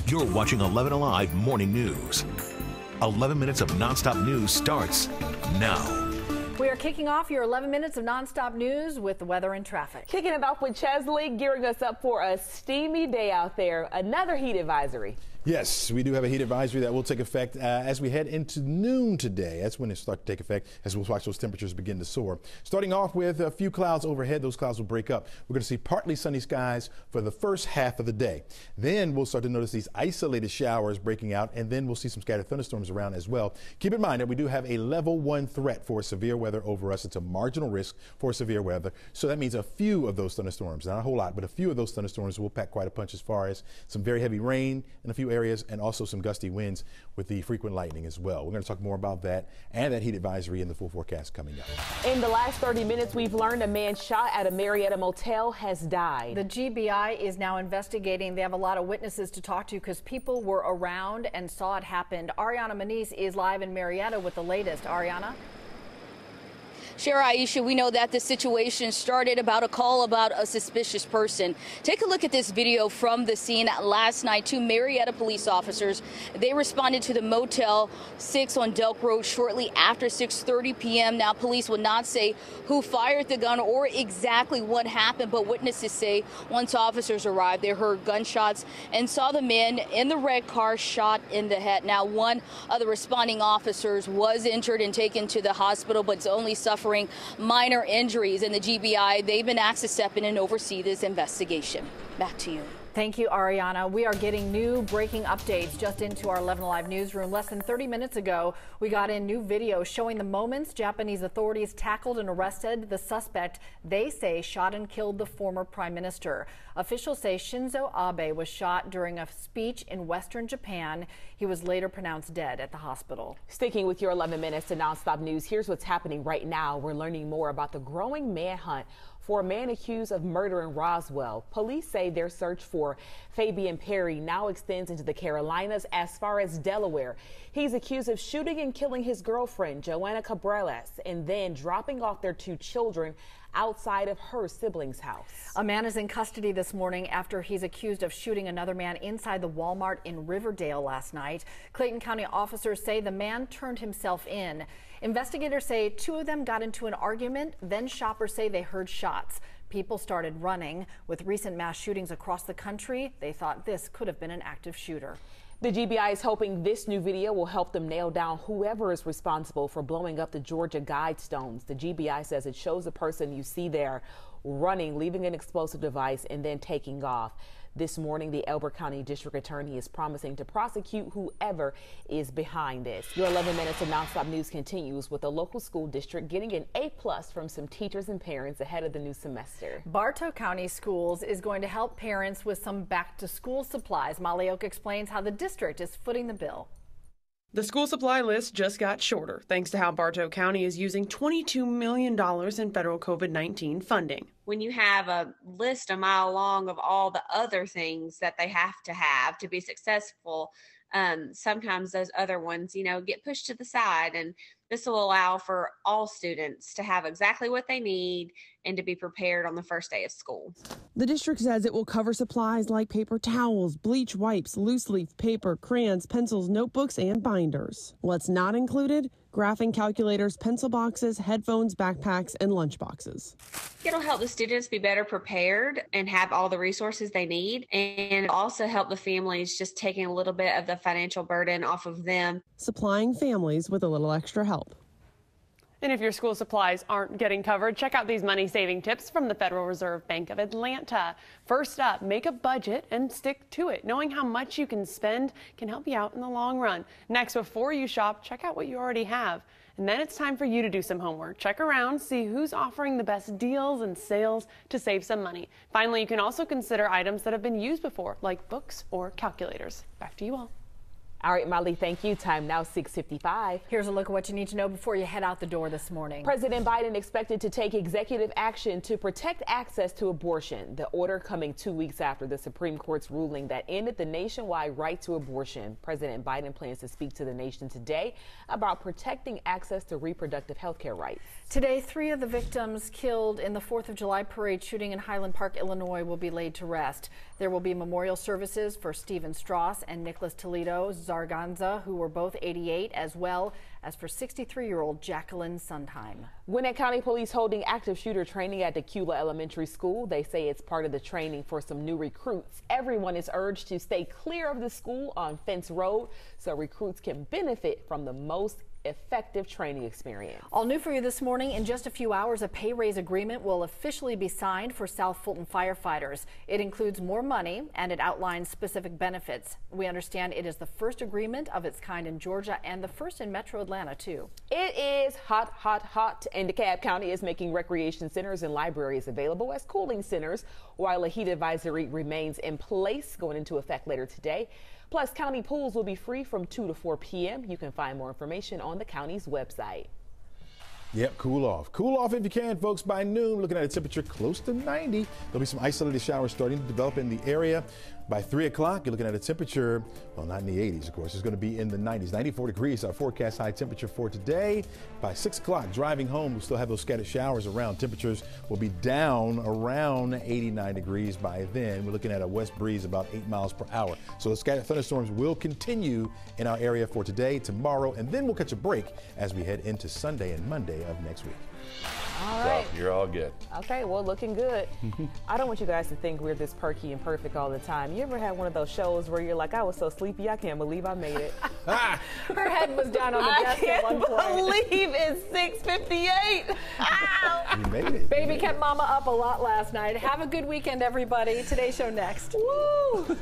You're watching 11 Alive Morning News. 11 minutes of nonstop news starts now. We are kicking off your 11 minutes of nonstop news with the weather and traffic. Kicking it off with Chesley, gearing us up for a steamy day out there. Another heat advisory. Yes, we do have a heat advisory that will take effect as we head into noon today. That's when it starts to take effect, as we'll watch those temperatures begin to soar. Starting off with a few clouds overhead, those clouds will break up. We're going to see partly sunny skies for the first half of the day. Then we'll start to notice these isolated showers breaking out, and then we'll see some scattered thunderstorms around as well. Keep in mind that we do have a level 1 threat for severe weather over us. It's a marginal risk for severe weather. So that means a few of those thunderstorms, not a whole lot, but a few of those thunderstorms will pack quite a punch as far as some very heavy rain in a few areas, and also some gusty winds with the frequent lightning as well. We're going to talk more about that and that heat advisory in the full forecast coming up. In the last 30 minutes, we've learned a man shot at a Marietta motel has died. The GBI is now investigating. They have a lot of witnesses to talk to because people were around and saw it happen. Ariana Maniz is live in Marietta with the latest. Ariana? Shara, Aisha, we know that the situation started about a call about a suspicious person. Take a look at this video from the scene last night. 2 Marietta police officers, they responded to the Motel 6 on Delk Road shortly after 6:30 p.m. Now, police will not say who fired the gun or exactly what happened, but witnesses say once officers arrived, they heard gunshots and saw the man in the red car shot in the head. Now, one of the responding officers was injured and taken to the hospital, but is only suffering minor injuries. In the GBI, they've been asked to step in and oversee this investigation. Back to you. Thank you, Ariana. We are getting new breaking updates just into our 11 Alive newsroom. Less than 30 minutes ago, we got in new video showing the moments Japanese authorities tackled and arrested the suspect they say shot and killed the former prime minister. Officials say Shinzo Abe was shot during a speech in western Japan. He was later pronounced dead at the hospital. Sticking with your 11 minutes of nonstop news, here's what's happening right now. We're learning more about the growing manhunt for a man accused of murder in Roswell. Police say their search for Fabian Perry now extends into the Carolinas as far as Delaware. He's accused of shooting and killing his girlfriend, Joanna Cabrales, and then dropping off their 2 children outside of her siblings' house. A man is in custody this morning after he's accused of shooting another man inside the Walmart in Riverdale last night. Clayton County officers say the man turned himself in. Investigators say 2 of them got into an argument, then shoppers say they heard shots. People started running. With recent mass shootings across the country, they thought this could have been an active shooter. The GBI is hoping this new video will help them nail down whoever is responsible for blowing up the Georgia Guidestones. The GBI says it shows the person you see there running, leaving an explosive device, and then taking off. This morning, the Elbert County District Attorney is promising to prosecute whoever is behind this. Your 11 minutes of nonstop news continues with the local school district getting an A+ from some teachers and parents ahead of the new semester. Bartow County Schools is going to help parents with some back-to-school supplies. Molly Oak explains how the district is footing the bill. The school supply list just got shorter, thanks to how Bartow County is using $22 million in federal COVID-19 funding. When you have a list a mile long of all the other things that they have to be successful, sometimes those other ones, get pushed to the side, and this will allow for all students to have exactly what they need and to be prepared on the first day of school. The district says it will cover supplies like paper towels, bleach wipes, loose leaf paper, crayons, pencils, notebooks, and binders. What's not included? Graphing calculators, pencil boxes, headphones, backpacks, and lunch boxes. It'll help the students be better prepared and have all the resources they need, and also help the families just taking a little bit of the financial burden off of them. Supplying families with a little extra help. And if your school supplies aren't getting covered, check out these money-saving tips from the Federal Reserve Bank of Atlanta. First up, make a budget and stick to it. Knowing how much you can spend can help you out in the long run. Next, before you shop, check out what you already have. And then it's time for you to do some homework. Check around, see who's offering the best deals and sales to save some money. Finally, you can also consider items that have been used before, like books or calculators. Back to you all. All right, Molly, thank you. Time now 6:55. Here's a look at what you need to know before you head out the door this morning. President Biden expected to take executive action to protect access to abortion. The order coming 2 weeks after the Supreme Court's ruling that ended the nationwide right to abortion. President Biden plans to speak to the nation today about protecting access to reproductive health care rights. Today, 3 of the victims killed in the 4th of July parade shooting in Highland Park, Illinois, will be laid to rest. There will be memorial services for Stephen Strauss and Nicholas Toledo Zarganza, who were both 88, as well as for 63-year-old Jacqueline Sondheim. Gwinnett County Police holding active shooter training at Decula Elementary School. They say it's part of the training for some new recruits. Everyone is urged to stay clear of the school on Fence Road so recruits can benefit from the most effective training experience. All new for you this morning. In just a few hours, a pay raise agreement will officially be signed for South Fulton firefighters. It includes more money and it outlines specific benefits. We understand it is the first agreement of its kind in Georgia and the first in Metro Atlanta, too. It is hot, hot, hot, and DeKalb County is making recreation centers and libraries available as cooling centers while a heat advisory remains in place, going into effect later today. Plus, county pools will be free from 2 to 4 p.m. You can find more information on the county's website. Yep, cool off. Cool off if you can, folks, by noon. Looking at a temperature close to 90. There'll be some isolated showers starting to develop in the area. By 3 o'clock, you're looking at a temperature, well, not in the 80s, of course. It's going to be in the 90s. 94 degrees, our forecast high temperature for today. By 6 o'clock, driving home, we'll still have those scattered showers around. Temperatures will be down around 89 degrees by then. We're looking at a west breeze about 8 miles per hour. So the scattered thunderstorms will continue in our area for today, tomorrow, and then we'll catch a break as we head into Sunday and Monday of next week. All right. So you're all good. Okay, well, looking good. I don't want you guys to think we're this perky and perfect all the time. You ever had one of those shows where you're like, I was so sleepy, I can't believe I made it? Her head was down on the desk at one point. I can't believe it's 6:58. You made it. Baby kept mama up a lot last night. Have a good weekend, everybody. Today's show next. Woo!